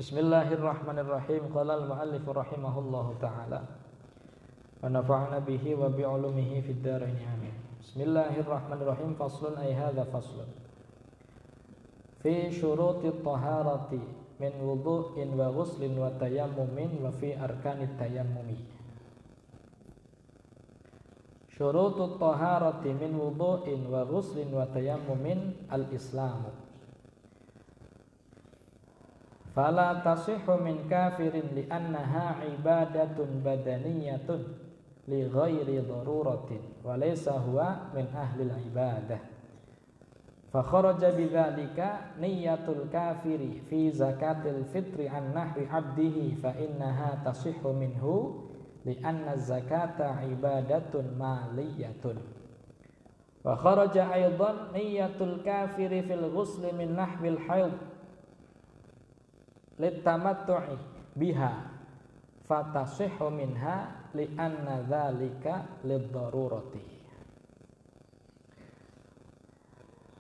Bismillahirrahmanirrahim. Qala al-mu'allif rahimahullahu ta'ala wa nafa'ana bihi wa bi'ulumihi fid dharain amin. Bismillahirrahmanirrahim. Faslun ay hadza faslun fi syurutit taharati min wudhu'in wa ghuslin wa tayammumin wa fi arkanit tayammumi. Syurutut taharati min wudhu'in wa ghuslin wa tayammumin al-islamu. Fala tasihhu min kafirin li'annaha ibadatun badaniyatun li ghairi daruratin wa laysa huwa min ahli al-ibadah. Fa kharaja bidzalika niyyatul kafiri fi zakatil fitri an nahwi abdihi fa innaha tasihhu minhu li'anna zakata ibadatun maliyatun. Wa kharaja aidan niyyatul kafiri fil ghusli min nahwil haid litamattu'i biha fatasihhu minha li'anna dzalika liddarurati.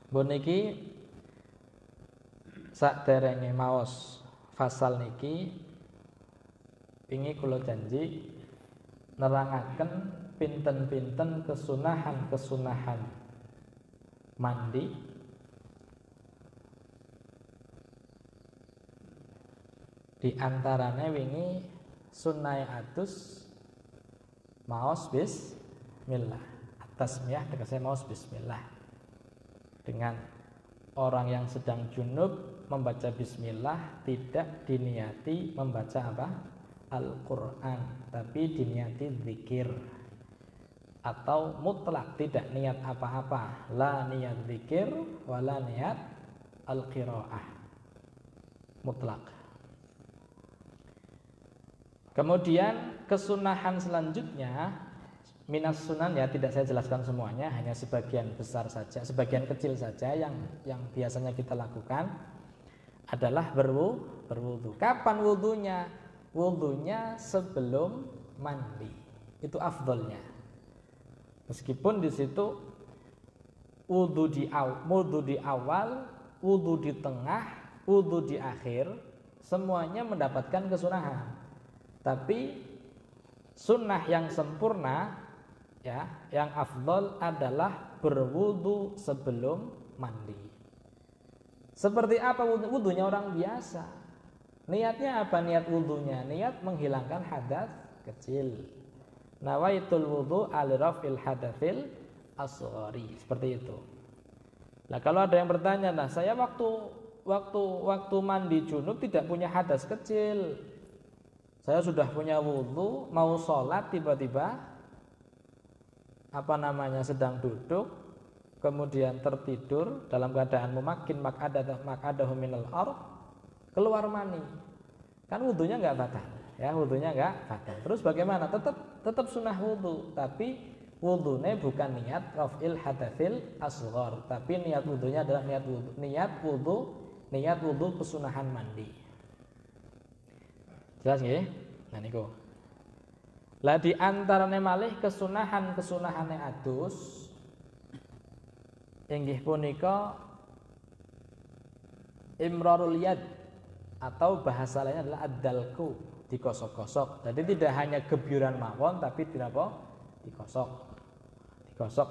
Buniki sakderenge maos fasal niki pingi kula janji nerangaken pinten-pinten kesunahan-kesunahan mandi di antaranya wingi sunnah atus maos bismillah. Tasmiyah tegese maos bismillah. Dengan orang yang sedang junub membaca bismillah tidak diniati membaca apa? Al-Qur'an, tapi diniati zikir. Atau mutlak tidak niat apa-apa, la niat zikir wala niat al-qiraah. Mutlak. Kemudian kesunahan selanjutnya minas sunan, ya tidak saya jelaskan semuanya, hanya sebagian besar saja, sebagian kecil saja yang biasanya kita lakukan adalah berwudu. Kapan wudunya? Wudunya sebelum mandi. Itu afdolnya. Meskipun di situ wudu di awal, wudu di tengah, wudu di akhir, semuanya mendapatkan kesunahan. Tapi sunnah yang sempurna, ya, yang afdol adalah berwudu sebelum mandi. Seperti apa wudunya orang biasa? Niatnya apa niat wudunya? Niat menghilangkan hadas kecil. Nawaitul wudu alirafil hadatsil asghari. Seperti itu. Nah, kalau ada yang bertanya, nah saya waktu mandi junub tidak punya hadas kecil. Saya sudah punya wudu, mau sholat tiba-tiba sedang duduk, kemudian tertidur dalam keadaan mumakkin mak'adahu minal ard, keluar mani. Kan wudunya enggak batal, ya, wudunya enggak batal. Terus bagaimana? Tetap sunnah wudu, tapi wudunya bukan niat raf'il hadatsil asghar, tapi niat wudunya adalah niat wudu kesunahan mandi. Jelas nggih? Nah niku. Lah di antarane malih kesunahan-kesunahane adus inggih punika imrarul yad, atau bahasa lainnya adalah ad-dalku, digosok-gosok. Jadi tidak hanya gebyuran mawon tapi dinapa? Digosok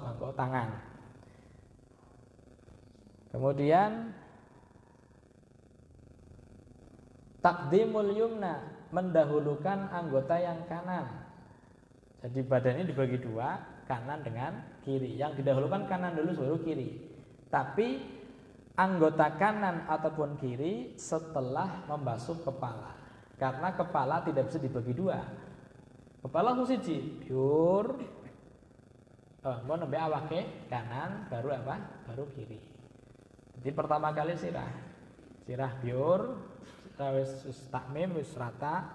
nganggo tangan. Kemudian taqdimul yumna, mendahulukan anggota yang kanan. Jadi badan ini dibagi dua, kanan dengan kiri. Yang didahulukan kanan dulu baru kiri. Tapi anggota kanan ataupun kiri setelah membasuh kepala. Karena kepala tidak bisa dibagi dua. Kepala langsung siji, biur. Mau nembe awake kanan, baru apa? Baru kiri. Jadi pertama kali sirah biur, wis takmim, wis rata,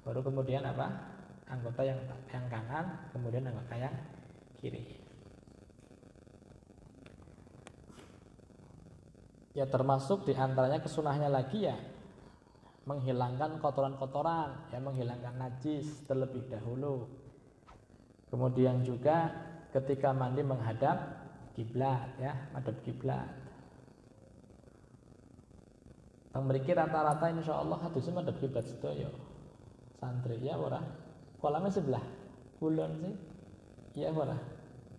baru kemudian apa? Anggota yang kanan, kemudian anggota yang kiri. Ya termasuk diantaranya kesunahnya lagi ya menghilangkan kotoran-kotoran, ya menghilangkan najis terlebih dahulu. Kemudian juga ketika mandi menghadap kiblat, ya, madhab kiblat. Teng mriki rata-rata insyaallah hadisnya madhep kiblat sedaya. Santri ya ora? Kolamnya sebelah kulon sih. Iya ora?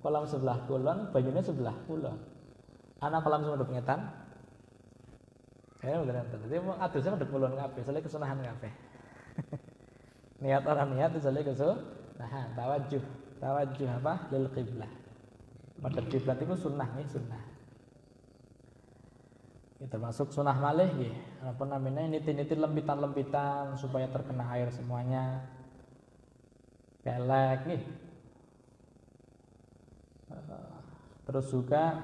Kolam sebelah kulon, banyune sebelah kulon. Ana kolam madhep ngetan. Udah nonton. Jadi hadisnya madhep kulon kabeh, soalnya kesunahan kabeh. Niat orang niat soalnya kesunahan, tawajuh apa? Lil qiblah. Madhep kiblat itu sunnah nih, sunnah. Ini termasuk sunnah malih nggih. Apa namanya? Niti-niti lempitan-lempitan supaya terkena air semuanya. Kelek nih. Terus juga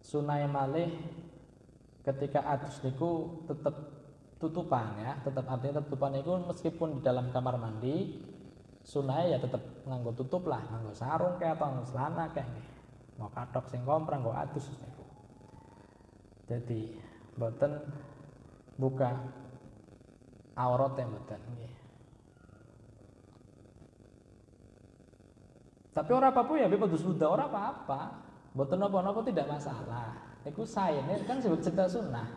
sunnah malih ketika adus niku tetap tutupan ya, tetap artinya tutupan itu meskipun di dalam kamar mandi sunai ya tetap nganggo tutup lah, nganggo sarung kayak atau celana kayak nih, mau katok sing kompra nganggo adus niku. Jadi mboten buka aurat ya mboten nggih. Tapi ora apa-apa ya, bebas sudah ora apa-apa. Mboten napa-napa tidak masalah. Niku saene kan sebut cerita sunnah.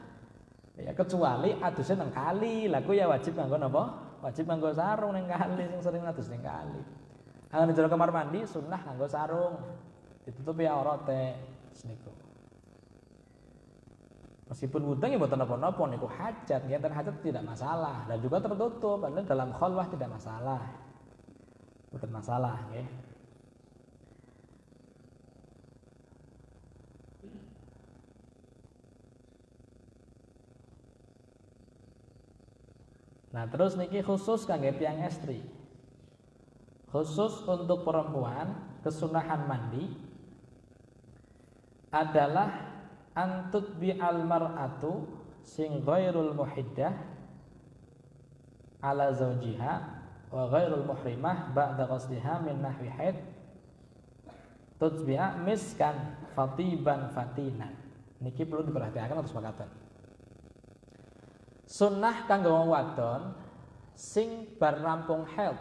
Ya kecuali adusnya nang kali, laku ya wajib nganggo napa? Wajib nganggo sarung nang kali sing sering adus nang kali. Anggen jero kamar mandi sunnah nganggo sarung. Ditutupi aurate niku. Meskipun wudhu ya mboten napa-napa niku hajat, niatan hajat tidak masalah dan juga tertutup, karena dalam khalwah tidak masalah. Mboten masalah nggih. Nah terus niki khusus kangge tiyang estri. Khusus untuk perempuan kesunahan mandi adalah antut bi al mar'atu sing ghairul muhiddah ala zawjiha wa ghairul muhrimah ba'da qasdiha min nahwi haid tutbiha miskan fatiban fatinan. Niki perlu diperhatikan atau sepakatan. Sunnah kanggo wong wadon sing bar rampung haid.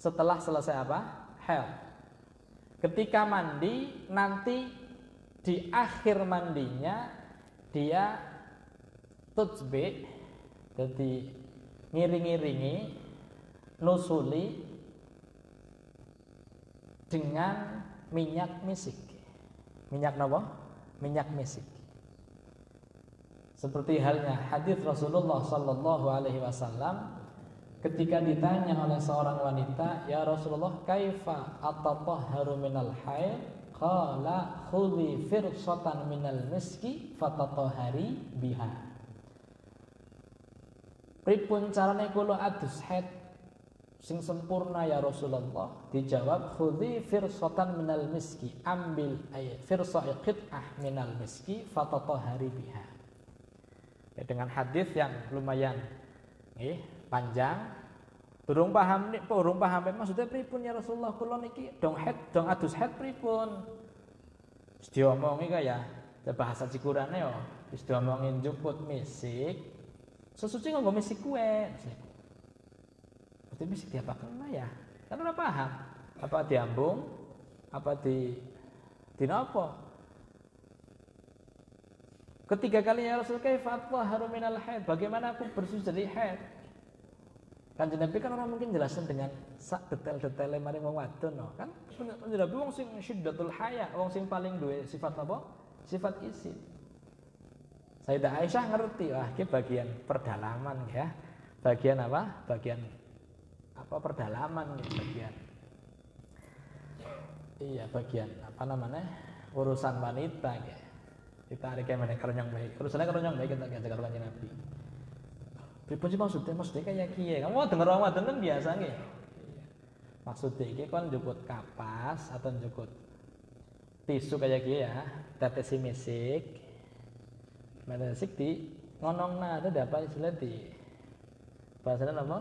Setelah selesai apa? Haid. Ketika mandi nanti di akhir mandinya dia tutsbi, jadi ngiring-ngiringi nusuli dengan minyak misik. Minyak napa? Minyak misik. Seperti halnya hadis Rasulullah Sallallahu Alaihi Wasallam ketika ditanya oleh seorang wanita, ya Rasulullah, kaifa atatahharu minal haid? Qala khudhi firsatan minal miski fatatahhari biha. Pripun carane kula adus haid sing sempurna ya Rasulullah? Dijawab, khudhi firsatan minal miski, ambil firsa qit'ah minal miski fatatahhari biha. Ya, dengan hadis yang lumayan panjang, durung paham maksudnya pripun ya Rasulullah, kula niki dong adus head pripun. Wis diomongi kaya bahasa Cikurane yo, wis diomongi njuput misik. Sesuci nganggo misik kuwe. Berarti misik diapaken ya? Kan ora paham. Apa diambung? Apa di napa? Ketiga kalinya Rasul kaifa atahharu minal haid, bagaimana aku bersuci dari haid? Kanjeng Nabi kan orang mungkin jelasin dengan sak detail-detail maring wong wadon no. Kan Kanjeng Nabi wong sing syiddatul haya, wong sing paling duwe sifat apa? Sifat isin. Sayyidah Aisyah ngerti, wah iki bagian perdalaman ya. Bagian apa? Bagian apa perdalaman ya, bagian. Iya, bagian apa namanya? Urusan wanita ya. Ditarik yang mana karena yang baik. Urusannya karena yang baik kita jaga Kanjeng Nabi. Pripun sih maksudnya kayak kiye. Kamu denger orang wadon kan biasa nggih. Maksudnya iki kan njuput kapas atau njuput tisu kayak kiye ya, tetesi misik. Misik di ngonongna itu apa istilah di bahasanya apa?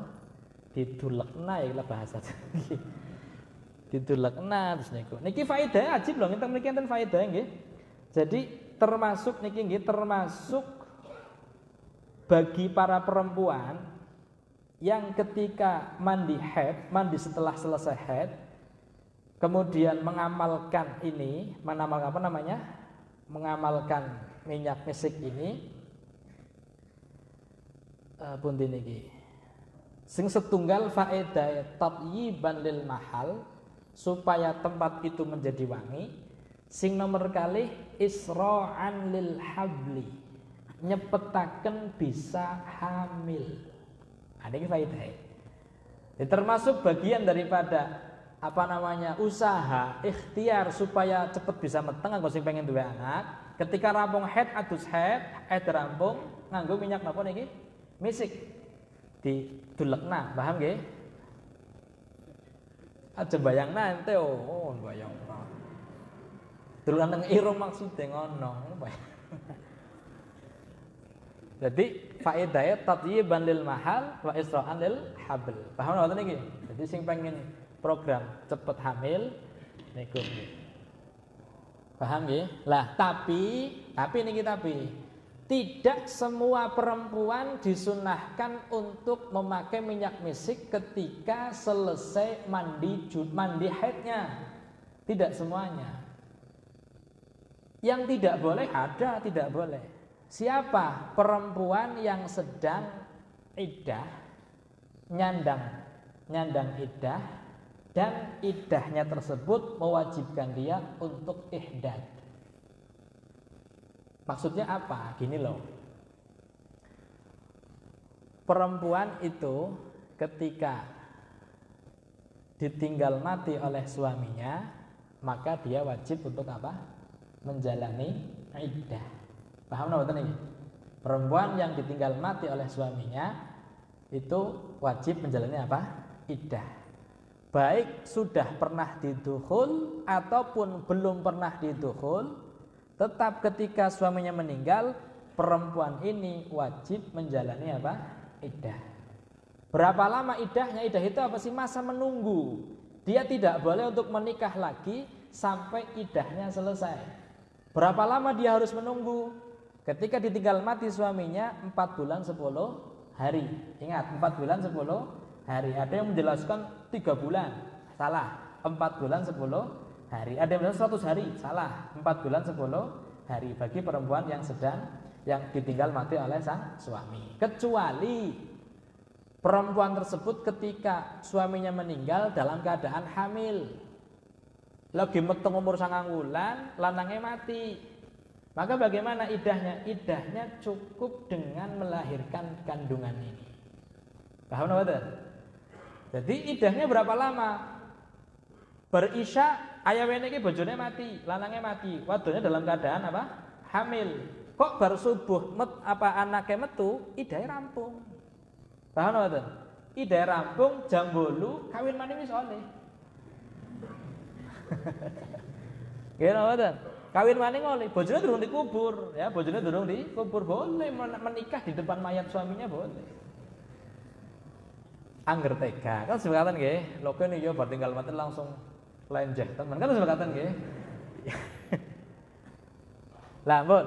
Didulekna ya lah bahasa. Didulekna terus niku. Niki faedah ajib lho, ngenten mriki enten faedah nggih. Jadi termasuk niki nggih termasuk bagi para perempuan yang ketika mandi haid, mandi setelah selesai haid, kemudian mengamalkan ini, mengamalkan apa namanya? Mengamalkan minyak misik ini, pundi niki. Sing setunggal faedah tatyiban lil mahal supaya tempat itu menjadi wangi. Sing nomor kalih isra'an lil habli nyepetaken bisa hamil. Ini faedah. Termasuk bagian daripada usaha ikhtiar supaya cepat bisa meteng kanggo sing pengen duwe anak. Ketika rampung haid adus haid rampung nganggo minyak napa niki? Misik. Didulekna, paham nggih? Aja bayangna ente bayangna. Duluan nang irung maksude ngono. Jadi faedahe tatyiban lil mahal wa isra'an lil habl. Paham ngoten niki? Jadi sing pengen program cepet hamil niku nggih. Paham nggih? Lah, tapi tidak semua perempuan disunahkan untuk memakai minyak misik ketika selesai mandi haidnya. Tidak semuanya. Yang tidak boleh ada, tidak boleh. Siapa? Perempuan yang sedang iddah, nyandang iddah, dan iddahnya tersebut mewajibkan dia untuk ihdad. Maksudnya apa? Gini loh. Perempuan itu ketika ditinggal mati oleh suaminya, maka dia wajib untuk apa? Menjalani iddah. Paham nggak ini? Perempuan yang ditinggal mati oleh suaminya itu wajib menjalani apa? Iddah. Baik sudah pernah didukhul ataupun belum pernah didukhul, tetap ketika suaminya meninggal, perempuan ini wajib menjalani apa? Iddah. Berapa lama iddahnya? Iddah itu apa sih? Masa menunggu. Dia tidak boleh untuk menikah lagi sampai iddahnya selesai. Berapa lama dia harus menunggu? Ketika ditinggal mati suaminya 4 bulan 10 hari. Ingat, 4 bulan 10 hari. Ada yang menjelaskan 3 bulan. Salah. 4 bulan 10 hari. Ada yang menjelaskan 100 hari. Salah. 4 bulan 10 hari bagi perempuan yang ditinggal mati oleh sang suami. Kecuali perempuan tersebut ketika suaminya meninggal dalam keadaan hamil. Lagi meteng umur 9 bulan, lanangnya mati. Maka bagaimana iddahnya? Iddahnya cukup dengan melahirkan kandungan ini. Paham nggak? Jadi iddahnya berapa lama? Berisya, ayahnya ini bojone mati, lanangnya mati, wadonnya dalam keadaan apa? Hamil. Kok baru subuh anaknya metu, iddahnya rampung. Paham nggak? Iddahnya rampung, jam 8 kawin maneh wis oleh. Gini apa? Kawin maning oleh, bojone durung dikubur, ya bojone durung dikubur, boleh menikah di depan mayat suaminya boleh. Angger tega, kan sebekatan nggih, lho kene yo bar tinggal mati langsung lenjeh teman, kan sebekatan nggih. Lah, pun.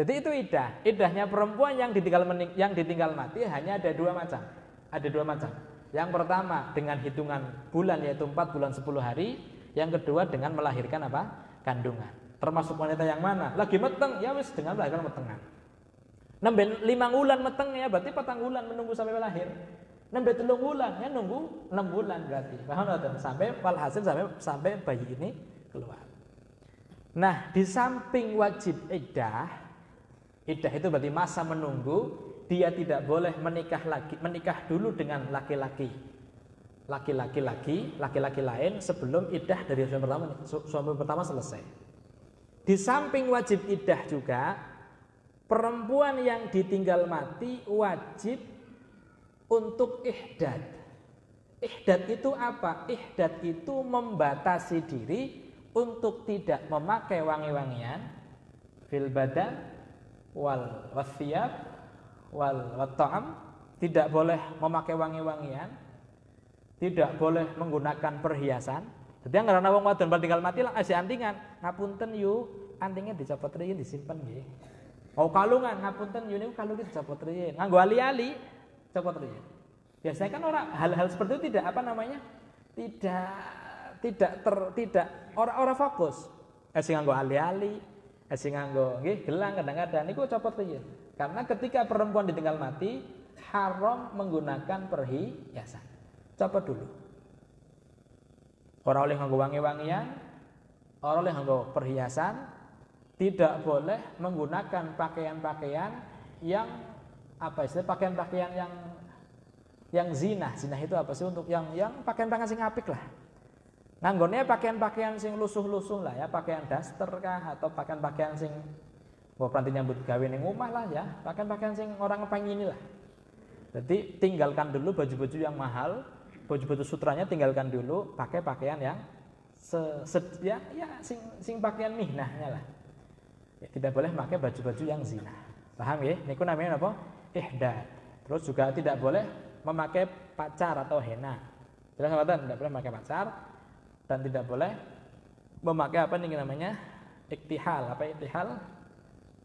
Jadi itu iddah. Iddahnya perempuan yang ditinggal mati hanya ada 2 macam. Ada 2 macam. Yang pertama dengan hitungan bulan yaitu 4 bulan 10 hari, yang kedua dengan melahirkan apa? Kandungan. Termasuk wanita yang mana? Lagi meteng, ya wis dengan melahirkan metengan. Nembe 5 bulan meteng ya berarti 4 bulan menunggu sampai lahir. Nembe 3 bulan ya nunggu 6 bulan berarti. Paham enggak? Sampai walhasil sampai bayi ini keluar. Nah, di samping wajib iddah itu berarti masa menunggu, dia tidak boleh menikah dulu dengan laki-laki lain sebelum iddah dari suami pertama selesai. Di samping wajib iddah juga, perempuan yang ditinggal mati wajib untuk ihdad. Ihdad itu apa? Ihdad itu membatasi diri untuk tidak memakai wangi-wangian fil badan wal wasiyab wal ta'am, tidak boleh memakai wangi-wangian, tidak boleh menggunakan perhiasan. Jadi yang karena wong wadon tinggal mati lah asih antingan, ngapunten yu, antingnya dicopot riyin disimpen nggih. Mau kalungan ngapunten yu niku kalunge dicopot riyin. Nganggo ali-ali copot riyin. Biasanya kan hal-hal seperti itu tidak orang fokus. Asing nganggo ali-ali, asing nganggo nggih gelang kadang-kadang niku copot riyin. Karena ketika perempuan ditinggal mati, haram menggunakan perhiasan. Coba dulu. Orang oleh nganggo wangi-wangian, orang oleh nganggo perhiasan, tidak boleh menggunakan pakaian-pakaian yang apa istilah pakaian-pakaian yang zina. Zina itu apa sih? Untuk yang pakaian-pakaian sing apik lah. Nganggone pakaian-pakaian sing lusuh-lusuh lah ya, pakaian daster kah atau pakaian-pakaian sing pranti nyambut gawe ning omah lah ya, pakaian-pakaian sing orang ngepengini lah. Jadi tinggalkan dulu baju-baju yang mahal, baju-baju sutranya tinggalkan dulu, pakai pakaian yang sing pakaian mihnahnya lah. Ya, tidak boleh pakai baju-baju yang zina. Paham ya? Niku namanya apa? Ihdad. Terus juga tidak boleh memakai pacar atau henna. Jelas mboten? Tidak boleh memakai pacar dan tidak boleh memakai apa nih namanya? Iktihal. Apa iktihal?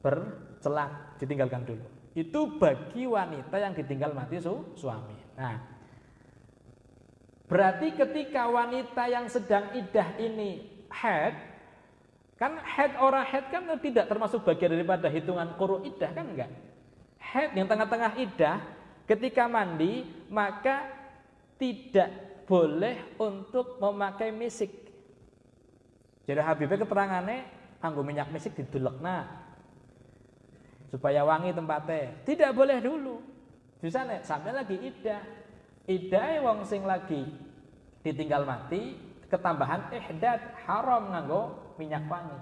Bercelak, ditinggalkan dulu. Itu bagi wanita yang ditinggal mati suami. Nah, berarti ketika wanita yang sedang iddah ini haid, kan haid orang haid kan tidak termasuk bagian daripada hitungan quru iddah kan enggak. Haid yang tengah-tengah iddah ketika mandi maka tidak boleh untuk memakai misik. Jadi Habibnya keterangannya anggo minyak misik didulekna supaya wangi tempatnya. Tidak boleh dulu. Bisa nek sampai lagi iddah. Iddah wong sing lagi ditinggal mati ketambahan ihdad haram nganggo minyak wangi.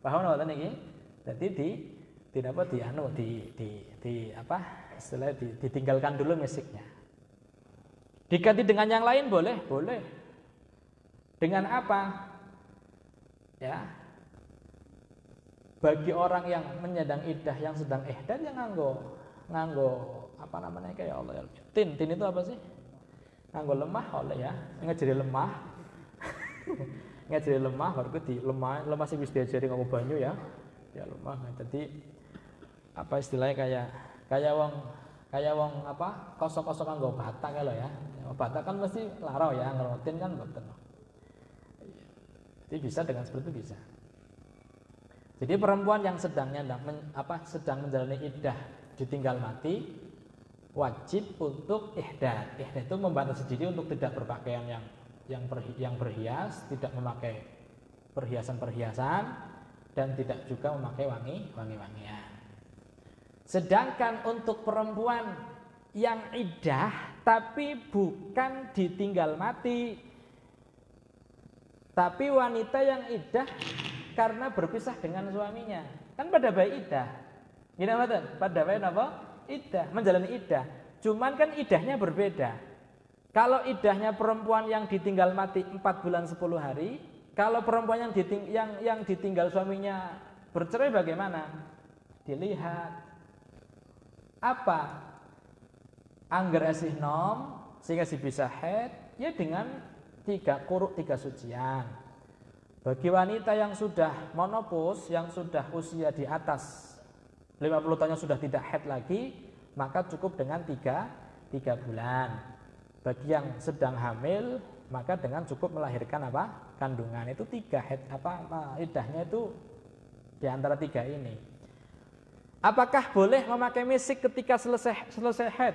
Paham napa niki? Jadi ditinggalkan dulu misiknya. Diganti dengan yang lain boleh? Boleh. Dengan apa? Ya. Bagi orang yang menyandang iddah yang sedang ihdad yang nganggo apa namanya kayak Allah ya. Tin itu apa sih? Nganggo lemah oleh ya. Ngejeri lemah. Ngajari lemah baru di lemah sih bisa diajari ngomong banyu ya lemah. Jadi apa istilahnya kayak wong apa kosong-kosong nganggo bata kalau ya bata kan mesti larau ya ngerotin kan betul. Jadi bisa dengan seperti itu bisa. Jadi perempuan yang sedang menjalani iddah ditinggal mati wajib untuk ihdad. Ihdad itu membatasi diri untuk tidak berpakaian yang berhias, tidak memakai perhiasan-perhiasan dan tidak juga memakai wangi-wangian. Sedangkan untuk perempuan yang iddah tapi bukan ditinggal mati, tapi wanita yang iddah karena berpisah dengan suaminya, kan pada bayi iddah. Gini mboten? Pada bayi apa? Iddah, menjalani iddah. Cuman kan iddahnya berbeda. Kalau iddahnya perempuan yang ditinggal mati 4 bulan 10 hari, kalau perempuan yang ditinggal suaminya bercerai bagaimana? Dilihat apa? Angger esih nom sehingga si bisa haid ya dengan 3 quru 3 sucian. Bagi wanita yang sudah monopause, yang sudah usia di atas 50 tahun yang sudah tidak haid lagi, maka cukup dengan 3 bulan. Bagi yang sedang hamil maka dengan cukup melahirkan apa? Kandungan. Itu 3 haid iddahnya itu di antara 3 ini. Apakah boleh memakai misik ketika selesai haid?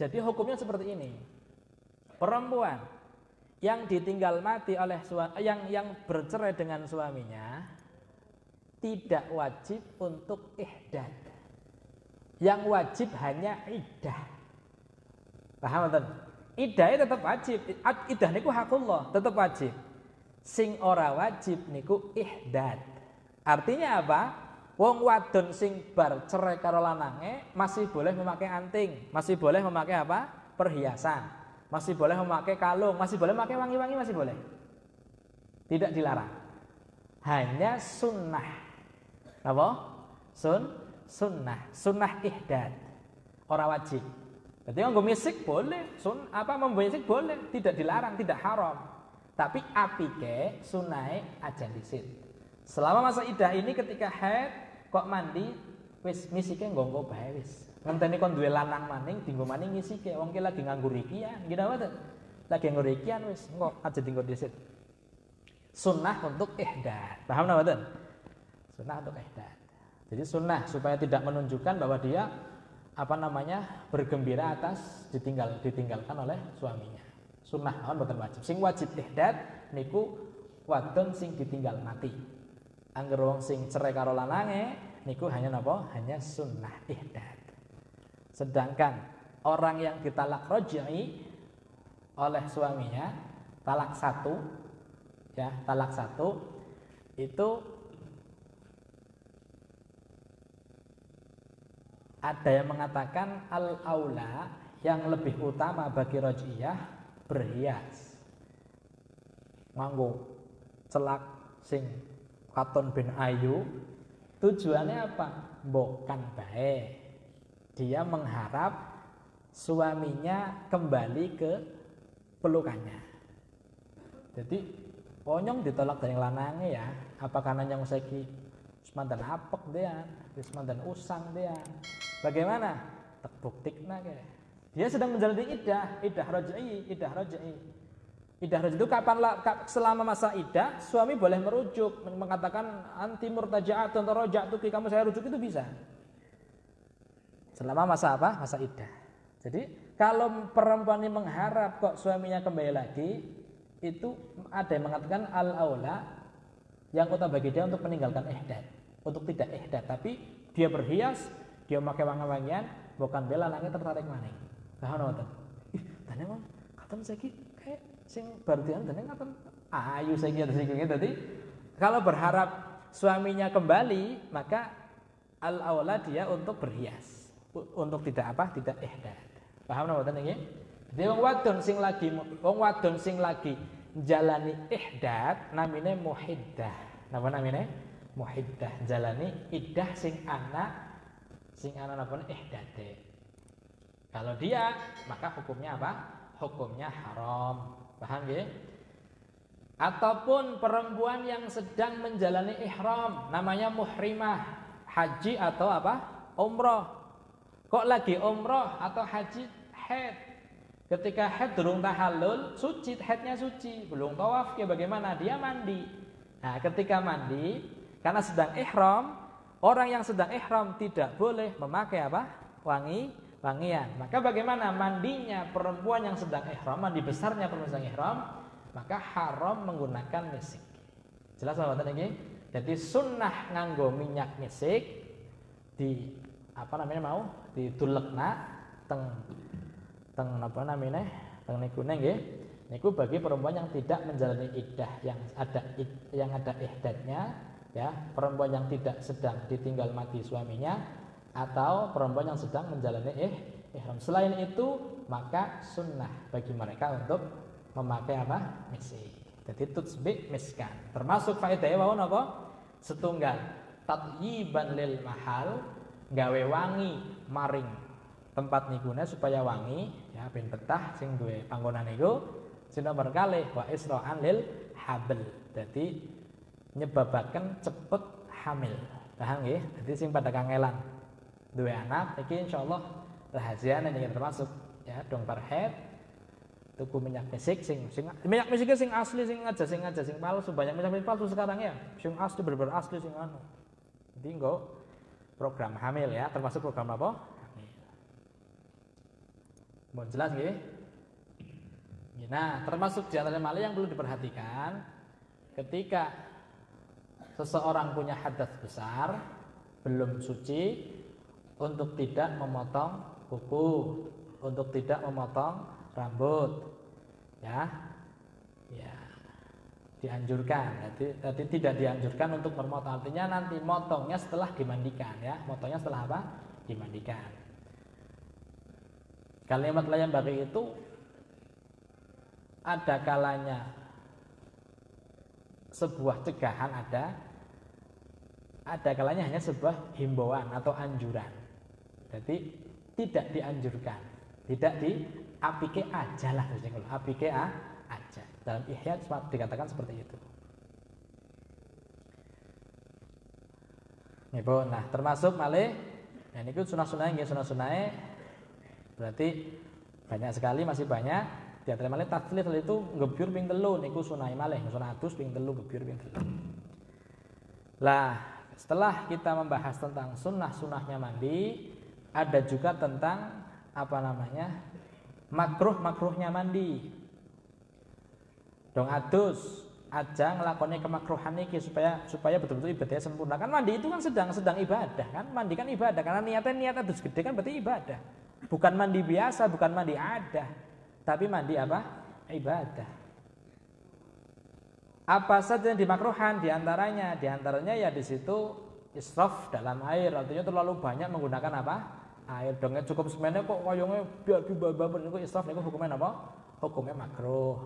Jadi hukumnya seperti ini. Perempuan yang ditinggal mati oleh yang bercerai dengan suaminya tidak wajib untuk ihdad. Yang wajib hanya iddah. Paham betul? Iddahnya tetap wajib. Iddah niku hakullah, tetap wajib. Sing ora wajib niku ihdad. Artinya apa? Wong wadon sing bar cerai karo lanange masih boleh memakai anting, masih boleh memakai apa? Perhiasan, masih boleh memakai kalung, masih boleh memakai wangi-wangi, masih boleh. Tidak dilarang. Hanya sunnah. Apa? Sunnah ihdad. Ora wajib. Jadi nganggo misik boleh, membayar boleh, tidak dilarang, tidak haram. Tapi apike sunahe aja disit. Selama masa iddah ini ketika haid kok mandi wis misike nggo bae wis. Ngenteni kon duwe lanang maning dinggo maning misike. Wong ki lagi nganggo rikian, gini apa tuh? Lagi nganggo rikian wis engko aja dinggo disit. Sunnah untuk ihdad. Paham napa mboten? Sunnah untuk ihdad. Jadi sunnah supaya tidak menunjukkan bahwa dia bergembira atas ditinggalkan oleh suaminya. Sunnah mawon boten wajib. Sing wajib ihdad niku wadon sing ditinggal mati. Angger wong sing cerai karo lanange niku hanya napa? Hanya sunnah ihdad. Sedangkan orang yang ditalak raj'i oleh suaminya talak satu itu ada yang mengatakan al-aula yang lebih utama bagi raj'iyah berhias nganggo celak sing katon bin ayu. Tujuannya apa? Bukan baik, dia mengharap suaminya kembali ke pelukannya. Jadi ponyong ditolak dari lanange ya, apa karena yang saiki semandan apek dia, semandan usang dia. Bagaimana? Tak buktikna ke. Dia sedang menjalani iddah raj'i. Iddah raj'i itu selama masa iddah suami boleh merujuk, mengatakan anti murtaja'atun atau raja'tuki, kamu saya rujuk, itu bisa. Selama masa apa? Masa iddah. Jadi kalau perempuan ini mengharap kok suaminya kembali lagi, itu ada yang mengatakan al-aula yang utama bagi dia untuk meninggalkan ihdad, untuk tidak ihdad, tapi dia berhias, dia memakai wangi-wangian, bukan bela langit tertarik maning. Paham nonton? Tanya mah, katon saiki kayak sing bardian tanya katon ayu saiki ada sing tadi. Kalau berharap suaminya kembali, maka al-aula dia untuk berhias, untuk tidak ihdad. Paham nonton ini? Jadi wong wadon sing lagi jalani ihdad namine muhiddah. Napa namine? Muhiddah, jalani iddah sing ana napa ihdade. Kalau dia, maka hukumnya apa? Hukumnya haram. Paham nggih? Ataupun perempuan yang sedang menjalani ihram, namanya muhrimah, haji atau umroh. Kok lagi umroh atau haji haid? Ketika haid durung tahallul, suci, haidnya suci, belum tawaf, ya bagaimana? Dia mandi. Nah, ketika mandi, karena sedang ihram, orang yang sedang ihram tidak boleh memakai wangian. Maka bagaimana mandinya perempuan yang sedang ihram, mandi besarnya perempuan sedang ihram, maka haram menggunakan misik. Jelas sahabat ini? Jadi sunnah nganggo minyak misik ditulekna teng niku nggih. Niku bagi perempuan yang tidak menjalani iddah yang ada ihdadnya, ya, perempuan yang tidak sedang ditinggal mati suaminya, atau perempuan yang sedang menjalani ihram. Selain itu, maka sunnah bagi mereka untuk memakai misik. Jadi tutsbi miskan. Termasuk faedahnya wau napa? Setunggal tatyiban lil mahal, gawe wangi maring tempat nikune supaya wangi, ya, ben betah sing duwe panggonan niku. Sing nomor kalih wa isra'an lil habl. Jadi nyebabaken cepet hamil. Paham nggih? Jadi sing pada kangelan duwe anak iki insyaallah rahasia niki termasuk, ya, dong parhet tuku minyak misik sing minyak misik sing asli, sing palsu. Banyak minyak misik palsu sekarang, ya. Sing asli bener-bener asli sing anu. Jadi nggo program hamil, ya, termasuk program apa? Hamil. Mau jelas nggih? Nah, termasuk di antara malih yang perlu diperhatikan ketika seseorang punya hadas besar, belum suci, untuk tidak memotong kuku, untuk tidak memotong rambut, ya dianjurkan. Jadi tidak dianjurkan untuk memotong, artinya nanti motongnya setelah dimandikan, ya, motongnya setelah dimandikan. Kalimat layan bagi itu ada kalanya sebuah cegahan, ada kalanya hanya sebuah himbauan atau anjuran. Jadi tidak dianjurkan, tidak apike aja lah, apike aja. Dalam Ihya dikatakan seperti itu. Nah, termasuk malih, nah ini sunah-sunah nggih, sunah-sunah berarti banyak sekali, masih banyak. Di antara malih taslil itu ngebyur ping 3 niku sunah malih, sunah adus ping 3 ngebyur ping 3. Lah, setelah kita membahas tentang sunnah-sunnahnya mandi, ada juga tentang makruh-makruhnya mandi. Dong adus aja ngelakoni kemakruhan iki supaya betul-betul ibadahnya sempurna. Kan mandi itu kan sedang ibadah kan? Mandi kan ibadah karena niatnya niat adus gede kan berarti ibadah. Bukan mandi biasa, bukan mandi adah, tapi mandi apa? Ibadah. Apa saja yang dimakruhan diantaranya ya di situ israf dalam air, artinya terlalu banyak menggunakan apa? Air. Dongnya cukup semennya kok koyongnya biar dibabar niku israf niku hukumnya apa? Hukumnya makruh.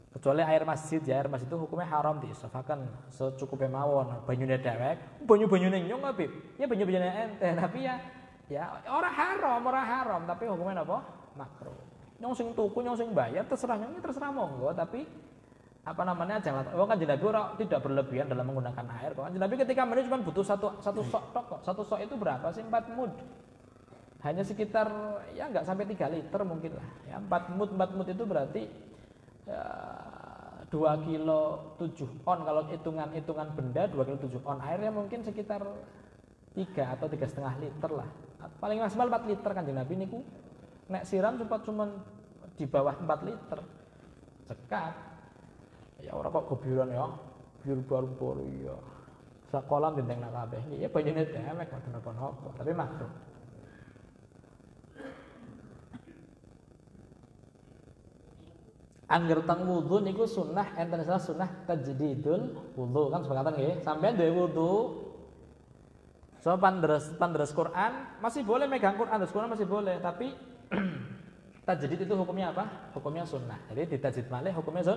Kecuali air masjid itu hukumnya haram diisrafaken secukupnya mawon. Banyune dewek, banyu-banyune nyong Habib. Ya banyu-banyune ente, tapi ya ora haram, tapi hukumnya apa? Makruh. Nyong sing tuku, nyong sing bayar terserah monggo, tapi jangan Kanjeng Nabi tidak berlebihan dalam menggunakan air. Kanjeng Nabi ketika mandi cuma butuh satu sok tok kok. Satu sok itu berapa sih? 4 mud. Hanya sekitar ya enggak sampai 3 liter mungkin lah. Ya 4 mud itu berarti ya, 2 kilo 7 on kalau hitungan benda 2 kilo 7 on, airnya mungkin sekitar 3 atau 3,5 liter lah, paling maksimal 4 liter kan Nabi niku nek siram cuma di bawah 4 liter cekat ya ora kok gobiran ya biar baru ya sakolam denteng nak kabeh ya banyune demek napa-napa tapi makruh. Angger teng wudu niku sunnah enten salah sunnah tajdidul wudu kan sepakatan nggih. Sampeyan duwe wudu. So pandres Quran masih boleh megang Quran, Quran masih boleh, tapi tajdid itu hukumnya apa? Hukumnya sunnah. Jadi ditajdid malih hukumnya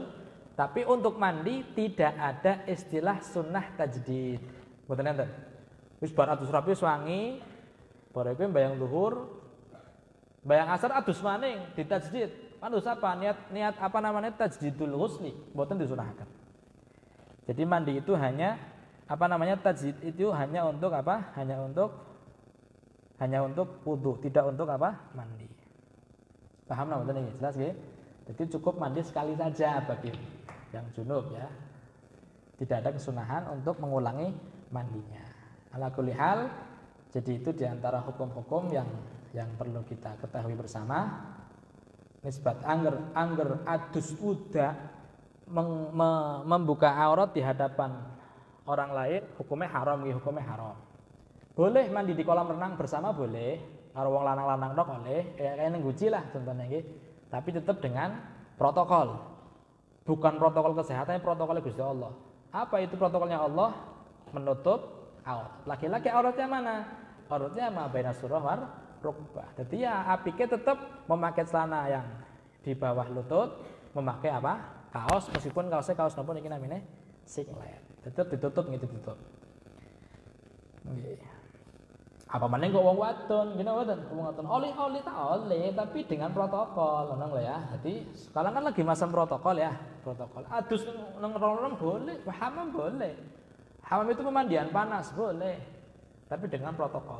Tapi untuk mandi tidak ada istilah sunnah tajdid. Mboten enten. Wis bar adus rapi wangi, bar iku mbayang zuhur, mbayang asar adus maning ditajdid. Adus apa? Niat tajdidul ghusli, mboten disunahkan. Jadi mandi itu hanya tajdid itu hanya untuk apa? Hanya untuk wudu, tidak untuk apa? Mandi. Paham nah mboten iki? Jelas nggih? Jadi cukup mandi sekali saja bagi yang junub ya. Tidak ada kesunahan untuk mengulangi mandinya. Ala kulli hal, jadi itu diantara hukum-hukum yang perlu kita ketahui bersama. Nisbat angger adus uda membuka aurat di hadapan orang lain hukumnya haram. Boleh mandi di kolam renang bersama boleh, karo wong lanang-lanang tok boleh, kayak ning guci lah contohnya nggih. Tapi tetap dengan protokol. Bukan protokol kesehatan, protokolnya Gusti Allah. Apa itu protokolnya Allah? Menutup aurat. Laki-laki auratnya mana? Auratnya ma baina surah war rukbah. Jadi ya apike tetap memakai celana yang di bawah lutut, memakai apa? Kaos, meskipun kaosnya kaos napa niki namine singlet. Tetap ditutup gitu ditutup. Nggih. Apa meneh kok wong wadon, gini wadon, wong wadon oleh tak oleh, tapi dengan protokol, ngono lho ya. Jadi sekarang kan lagi masa protokol ya, protokol. Adus nang orang boleh, hamam boleh. Hamam itu pemandian panas boleh, tapi dengan protokol.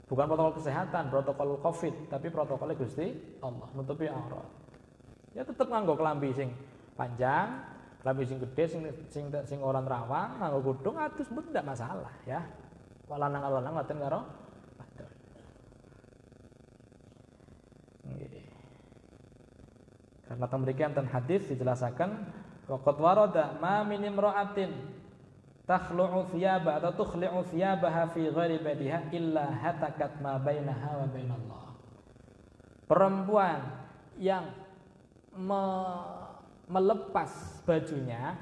Bukan protokol kesehatan, protokol Covid, tapi protokolnya Gusti Allah nutupi aurat. Ya tetap nganggo kelambi sing panjang, kelambi sing gede, sing orang rawang, nganggo kudung adus pun tidak masalah ya. Lanang-lanang ngaten karo wadon. Nggih. Karena mriki enten hadis dijelasaken waqad warada ma min imra'atin takhlu'u thiyaba atau tukhli'u thiyabaha fi ghairi badiha illa hatakat ma bainaha wa bainallah. Perempuan yang melepas bajunya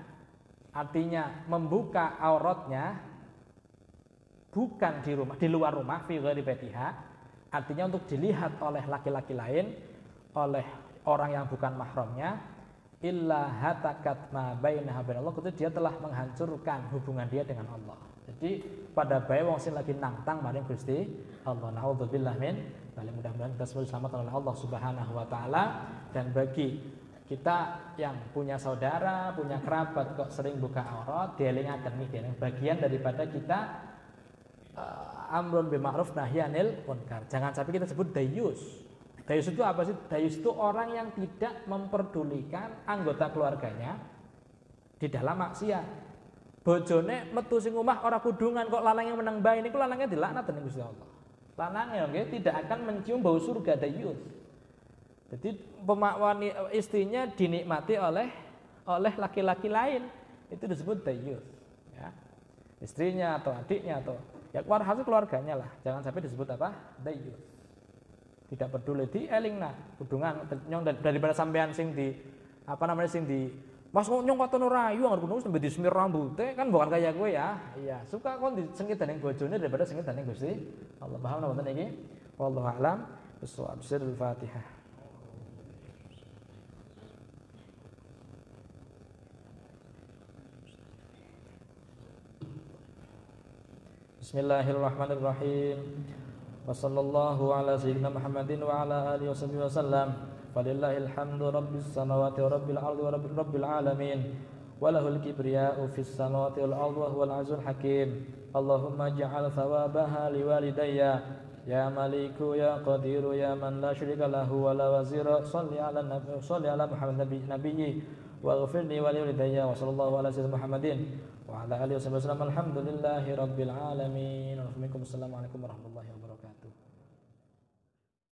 artinya membuka auratnya bukan di rumah, di luar rumah fi ghairi badiha artinya untuk dilihat oleh laki-laki lain, oleh orang yang bukan mahramnya, illa hatakat ma bainaha bainallah, itu dia telah menghancurkan hubungan dia dengan Allah. Jadi pada bae wong sing lagi nantang maring Gusti Allah. Nauzubillah min dzalik. Mudah-mudahan kita semua diselamatkan oleh Allah Subhanahu wa taala. Dan bagi kita yang punya saudara, punya kerabat kok sering buka aurat, dielingaken niki bagian daripada kita amrun bil ma'ruf nahyanil munkar. Jangan sampai kita sebut dayus. Dayus itu apa sih? Dayus itu orang yang tidak memperdulikan anggota keluarganya di dalam maksiat. bojone metu sing omah ora kudungan kok lanang yang menang bae niku lanangnya dilaknat dening Gusti Allah. Lanangnya nggih tidak akan mencium bau surga dayus. Jadi pemakwan istrinya dinikmati oleh laki-laki lain itu disebut dayus. Ya. Istrinya atau adiknya atau ya hasil keluarganya lah. Jangan sampai disebut apa? Dayus. Tidak peduli di elingna kudungan nyong daripada sampean sing di apa namanya sing di Mas nyong kotono rayu anggere kudu sampe disemir rambutnya kan bukan kayak gue ya. Iya, suka kon disengit dening bojone daripada sengit dening Gusti Allah. Paham napa mboten iki? Wallahu a'lam bissawab. Sirrul Fatihah. Bismillahirrahmanirrahim. Wa sallallahu ala sayyidina Muhammadin wa ala alihi wasallam. Falillahil hamdu rabbis samawati wa rabbil ardi wa rabbil alamin. Wa lahul kibriya'u fis samawati wal ardi wa huwal azizul hakim. Allahumma ij'al thawabaha liwalidayya ya maliku ya qadiru ya man la syarika lahu wa la wazira. Shalli ala Muhammad nabiyyi wa ghfir li wa liwalidayya wa sallallahu ala sayyidina Muhammadin wa ala alihi wasallam. Alhamdulillahi rabbil alamin. Assalamualaikum warahmatullahi wabarakatuh.